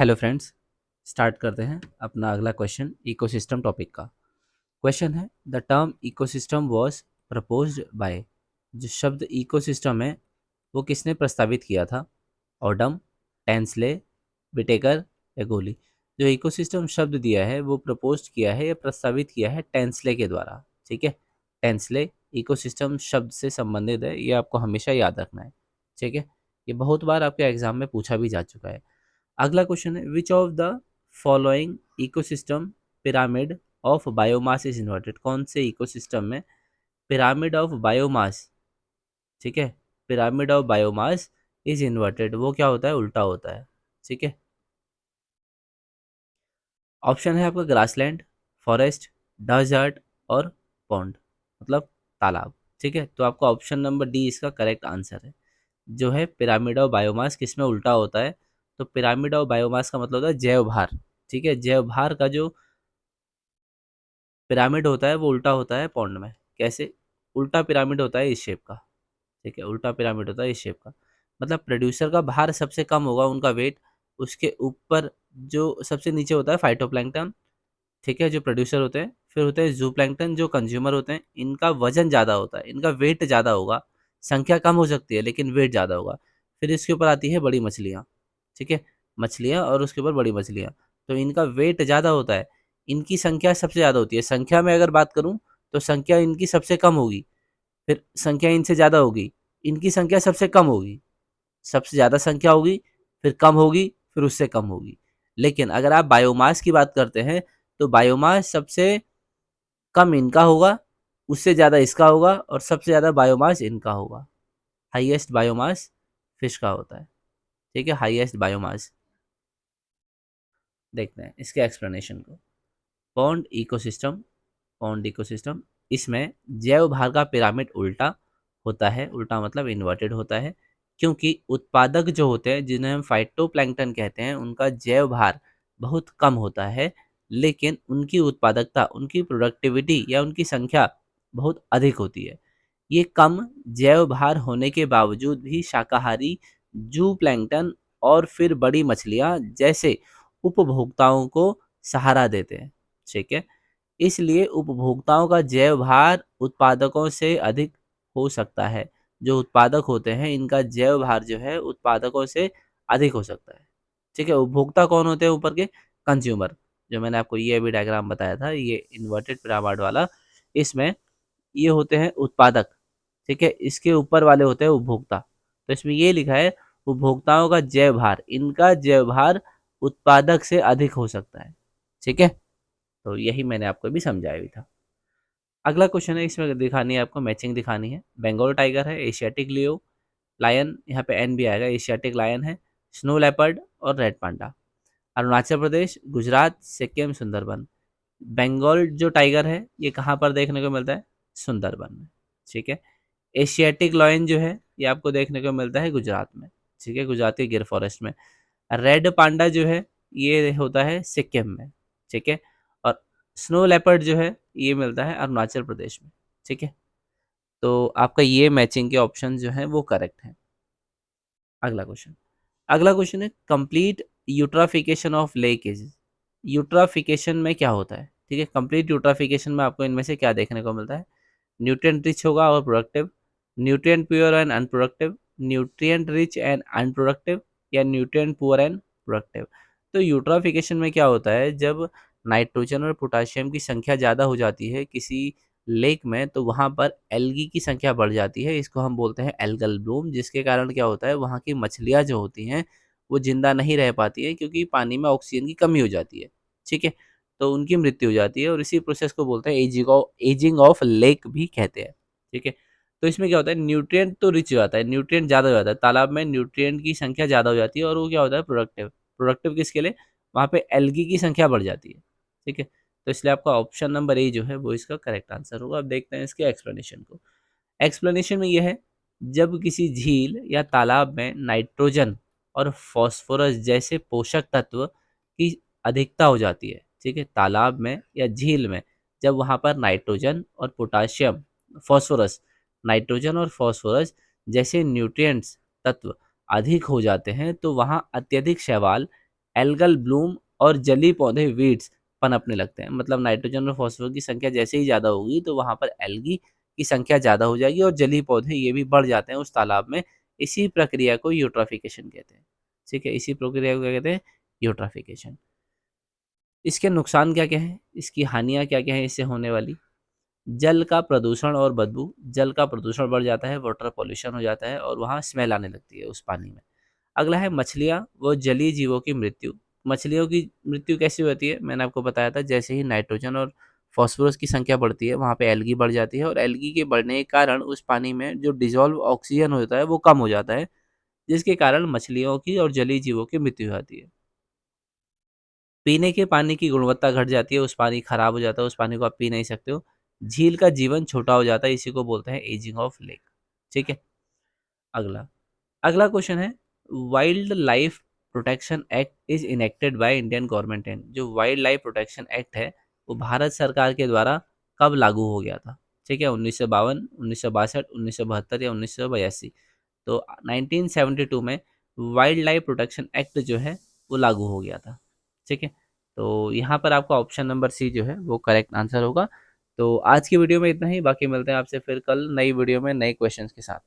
Hello friends, start करते हैं अपना अगला क्वेश्चन इकोसिस्टम टॉपिक का। क्वेश्चन है the term ecosystem was proposed by. जो शब्द इकोसिस्टम है वो किसने प्रस्तावित किया था? ऑडम, टेंसले, विटेकर या गोली? जो इकोसिस्टम शब्द दिया है वो प्रपोज किया है या प्रस्तावित किया है टेंसले के द्वारा। ठीक है, टेंसले इकोसिस्टम शब्द से संबंधित है, ये आपको हमेशा याद रखना है। ठीक है, ये बहुत बार आपके एग्जाम में पूछा भी जा चुका है। अगला क्वेश्चन है which of the following ecosystem pyramid of biomass is inverted. कौन से इकोसिस्टम में पिरामिड ऑफ बायोमास, ठीक है, pyramid of biomass is inverted, वो क्या होता है? उल्टा होता है। ठीक है, ऑप्शन है आपका ग्रासलैंड, फॉरेस्ट, डजर्ट और पॉन्ड, मतलब तालाब। ठीक है, तो आपका ऑप्शन नंबर डी इसका करेक्ट आंसर है। जो है पिरामिड ऑफ बायोमास किस में उल्टा होता है? तो पिरामिड ऑफ बायोमास का मतलब होता है जैव भार। ठीक है, जैव भार का जो पिरामिड होता है वो उल्टा होता है पौंड में। कैसे? उल्टा पिरामिड होता है इस शेप का। ठीक है, उल्टा पिरामिड होता है इस शेप का, मतलब प्रोड्यूसर का भार सबसे कम होगा, उनका वेट। उसके ऊपर जो सबसे नीचे होता है फाइटोप्लैंक्टन, ठीक है, जो प्रोड्यूसर होते हैं। फिर होते हैं जू प्लैंक्टन जो कंज्यूमर होते हैं, इनका वजन ज़्यादा होता है, इनका वेट ज़्यादा होगा। संख्या कम हो सकती है लेकिन वेट ज़्यादा होगा। फिर इसके ऊपर आती है बड़ी मछलियाँ। ठीक है, मछलियाँ और उसके ऊपर बड़ी मछलियाँ, तो इनका वेट ज़्यादा होता है। इनकी संख्या सबसे ज़्यादा होती है। संख्या में अगर बात करूँ तो संख्या इनकी सबसे कम होगी, फिर संख्या इनसे ज़्यादा होगी, इनकी संख्या सबसे कम होगी, सबसे ज़्यादा संख्या होगी, फिर कम होगी, फिर उससे कम होगी। लेकिन अगर आप बायोमास की बात करते हैं तो बायोमास सबसे कम इनका होगा, उससे ज़्यादा इसका होगा और सबसे ज़्यादा बायोमास इनका होगा। हाईएस्ट बायोमास फिश का होता है। ठीक है, हाईएस्ट बायोमास। देखते हैं इसके एक्सप्लेनेशन को। पॉन्ड इकोसिस्टम, पॉन्ड इकोसिस्टम, इसमें जैव भार का पिरामिड उल्टा होता है। उल्टा मतलब इन्वर्टेड होता है, क्योंकि उत्पादक जो होते हैं जिन्हें हम फाइटोप्लैंक्टन कहते हैं उनका जैव भार बहुत कम होता है, लेकिन उनकी उत्पादकता, उनकी प्रोडक्टिविटी या उनकी संख्या बहुत अधिक होती है। ये कम जैव भार होने के बावजूद भी शाकाहारी, जू प्लैंक्टन और फिर बड़ी मछलियाँ जैसे उपभोक्ताओं को सहारा देते हैं। ठीक है, इसलिए उपभोक्ताओं का जैव भार उत्पादकों से अधिक हो सकता है। जो उत्पादक होते हैं इनका जैव भार जो है उत्पादकों से अधिक हो सकता है। ठीक है, उपभोक्ता कौन होते हैं? ऊपर के कंज्यूमर, जो मैंने आपको ये अभी डायग्राम बताया था, ये इन्वर्टेड पिरामिड वाला, इसमें ये होते हैं उत्पादक। ठीक है, इसके ऊपर वाले होते हैं उपभोक्ता। तो इसमें ये लिखा है उपभोक्ताओं का जैव भार, इनका जैव भार उत्पादक से अधिक हो सकता है। ठीक है, तो यही मैंने आपको भी समझाया भी था। अगला क्वेश्चन है, इसमें दिखानी है आपको, मैचिंग दिखानी है। बंगाल टाइगर है, एशियाटिक लियो लायन, यहाँ पे एन भी आएगा, एशियाटिक लायन है, स्नो लेपर्ड और रेड पांडा। अरुणाचल प्रदेश, गुजरात, सिक्किम, सुंदरबन। बंगाल जो टाइगर है ये कहाँ पर देखने को मिलता है? सुंदरबन में। ठीक है, एशियाटिक लायन जो है ये आपको देखने को मिलता है गुजरात में। ठीक है, गुजरात के गिर फॉरेस्ट में। रेड पांडा जो है ये होता है सिक्किम में। ठीक है, और स्नो लेपर्ड जो है ये मिलता है अरुणाचल प्रदेश में। ठीक है, तो आपका ये मैचिंग के ऑप्शन जो हैं वो करेक्ट हैं। अगला क्वेश्चन, अगला क्वेश्चन है कंप्लीट यूट्राफिकेशन ऑफ लेक इज। यूट्राफिकेशन में क्या होता है? ठीक है, कंप्लीट यूट्राफिकेशन में आपको इनमें से क्या देखने को मिलता है? न्यूट्रिएंट रिच होगा और productive, nutrient pure and unproductive, nutrient rich and unproductive, या न्यूट्रिएंट पुअर एंड प्रोडक्टिव। तो यूट्राफिकेशन में क्या होता है, जब नाइट्रोजन और पोटाशियम की संख्या ज़्यादा हो जाती है किसी लेक में तो वहाँ पर एल्गी की संख्या बढ़ जाती है, इसको हम बोलते हैं एल्गल ब्लूम, जिसके कारण क्या होता है वहाँ की मछलियाँ जो होती हैं वो जिंदा नहीं रह पाती है, क्योंकि पानी में ऑक्सीजन की कमी हो जाती है। ठीक है, तो उनकी मृत्यु हो जाती है और इसी प्रोसेस को बोलते हैं एजिंग ऑफ लेक भी कहते हैं। ठीक है, तो इसमें क्या होता है, न्यूट्रिएंट तो रिच हो जाता है, न्यूट्रिएंट ज़्यादा हो जाता है, तालाब में न्यूट्रिएंट की संख्या ज़्यादा हो जाती है और वो क्या होता है प्रोडक्टिव। प्रोडक्टिव किसके लिए? वहाँ पे एल्गी की संख्या बढ़ जाती है। ठीक है, तो इसलिए आपका ऑप्शन नंबर ए जो है वो इसका करेक्ट आंसर होगा। अब देखते हैं इसके एक्सप्लेनेशन को। एक्सप्लेनेशन में यह है, जब किसी झील या तालाब में नाइट्रोजन और फास्फोरस जैसे पोषक तत्व की अधिकता हो जाती है। ठीक है, तालाब में या झील में जब वहाँ पर नाइट्रोजन और पोटाशियम, फास्फोरस, नाइट्रोजन और फास्फोरस जैसे न्यूट्रिएंट्स तत्व अधिक हो जाते हैं तो वहाँ अत्यधिक शैवाल, एल्गल ब्लूम और जली पौधे वीड्स पनपने लगते हैं। मतलब नाइट्रोजन और फॉस्फोरस की संख्या जैसे ही ज़्यादा होगी तो वहाँ पर एल्गी की संख्या ज़्यादा हो जाएगी और जली पौधे ये भी बढ़ जाते हैं उस तालाब में। इसी प्रक्रिया को यूट्रोफिकेशन कहते हैं। ठीक है, इसी प्रक्रिया को क्या कहते हैं? यूट्रोफिकेशन। इसके नुकसान क्या-क्या हैं? इसकी हानियाँ क्या-क्या हैं इससे होने वाली? जल का प्रदूषण और बदबू। जल का प्रदूषण बढ़ जाता है, वाटर पॉल्यूशन हो जाता है और वहाँ स्मेल आने लगती है उस पानी में। अगला है मछलियाँ व जलीय जीवों की मृत्यु। मछलियों की मृत्यु कैसे होती है? मैंने आपको बताया था, जैसे ही नाइट्रोजन और फास्फोरस की संख्या बढ़ती है, वहाँ पे एल्गी बढ़ जाती है और एल्गी के बढ़ने के कारण उस पानी में जो डिज़ोल्व ऑक्सीजन होता है, वो कम हो जाता है, जिसके कारण मछलियों की और जलीय जीवों की मृत्यु हो जाती है। पीने के पानी की गुणवत्ता घट जाती है, उस पानी खराब हो जाता है, उस पानी को आप पी नहीं सकते हो। झील का जीवन छोटा हो जाता है, इसी को बोलते हैं एजिंग ऑफ लेक। ठीक है? अगला अगला क्वेश्चन है, wild life protection act is enacted by Indian government and. जो वाइल्ड लाइफ प्रोटेक्शन एक्ट है वो भारत सरकार के द्वारा कब लागू हो गया था? ठीक है, 1952, 1962, 1972 या 1982? तो 1972 में वाइल्ड लाइफ प्रोटेक्शन एक्ट जो है वो लागू हो गया था। ठीक है, तो यहाँ पर आपका ऑप्शन नंबर सी जो है वो करेक्ट आंसर होगा। तो आज की वीडियो में इतना ही, बाकी मिलते हैं आपसे फिर कल नई वीडियो में नए क्वेश्चंस के साथ।